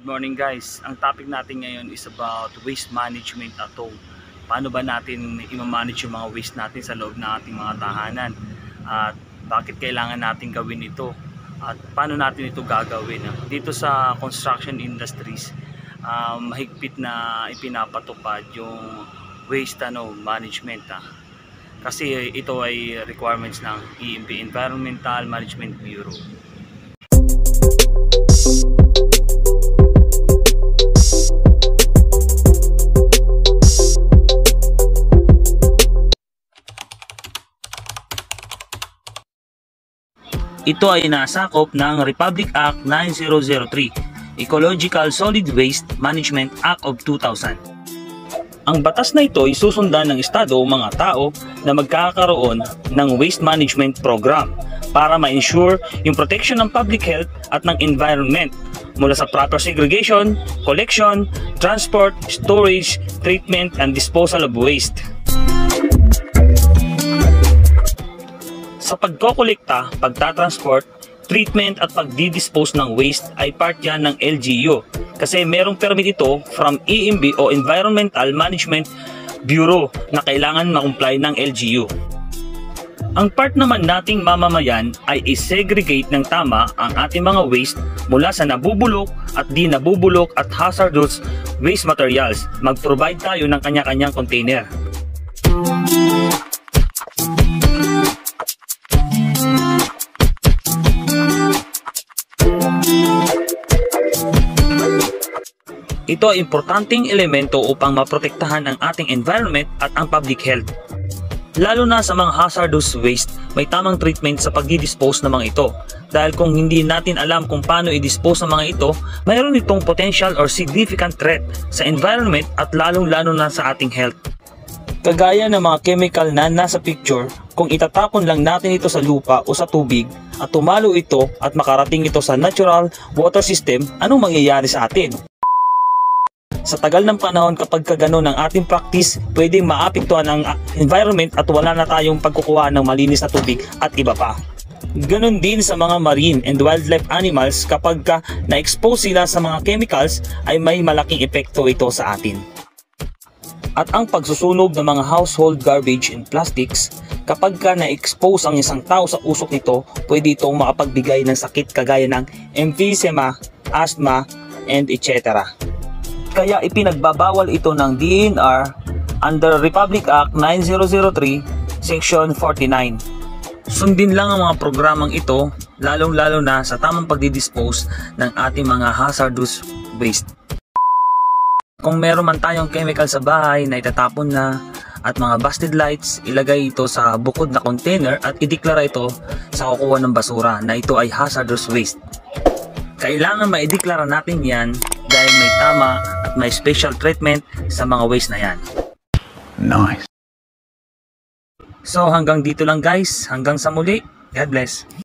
Good morning guys. Ang topic natin ngayon is about waste management at home. Paano ba natin i-manage yung mga waste natin sa loob ng ating mga tahanan? At bakit kailangan natin gawin ito? At paano natin ito gagawin? Dito sa construction industries, mahigpit na ipinapatupad yung waste management. Kasi ito ay requirements ng EMB, Environmental Management Bureau. Ito ay nasakop ng Republic Act 9003, Ecological Solid Waste Management Act of 2000. Ang batas na ito ay susundan ng Estado o mga tao na magkakaroon ng waste management program para ma-ensure yung protection ng public health at ng environment mula sa proper segregation, collection, transport, storage, treatment, and disposal of waste. Sa pagkokolekta, pagtatransport, treatment at pagdidispose ng waste ay part yan ng LGU kasi merong permit ito from EMB o Environmental Management Bureau na kailangan ma-comply ng LGU. Ang part naman nating mamamayan ay i-segregate ng tama ang ating mga waste mula sa nabubulok at di nabubulok at hazardous waste materials. Mag-provide tayo ng kanya-kanyang container. Ito ay importanteng elemento upang maprotektahan ang ating environment at ang public health. Lalo na sa mga hazardous waste, may tamang treatment sa pagdi-dispose ng mga ito. Dahil kung hindi natin alam kung paano i-dispose ng mga ito, mayroon itong potential or significant threat sa environment at lalong-lalo na sa ating health. Kagaya ng mga chemical na nasa picture, kung itatapon lang natin ito sa lupa o sa tubig at tumalo ito at makarating ito sa natural water system, anong mangyayari sa atin? Sa tagal ng panahon kapag kagano ng ating practice, pwedeng maapektuhan ang environment at wala na tayong pagkukuha ng malinis na tubig at iba pa. Ganon din sa mga marine and wildlife animals kapag na-expose sila sa mga chemicals ay may malaking epekto ito sa atin. At ang pagsusunog ng mga household garbage and plastics, kapag na-expose ang isang tao sa usok nito, pwede itong makapagbigay ng sakit kagaya ng emphysema, asthma, and etc. Kaya ipinagbabawal ito ng DENR under Republic Act 9003, Section 49. Sundin lang ang mga programang ito, lalong-lalo na sa tamang pagdidispose ng ating mga hazardous waste. Kung meron man tayong chemical sa bahay na itatapon na at mga busted lights, ilagay ito sa bukod na container at ideklara ito sa kukuha ng basura na ito ay hazardous waste. Kailangan maideklara natin yan dahil may tama at may special treatment sa mga waste na yan. Nice. So hanggang dito lang guys, hanggang sa muli. God bless.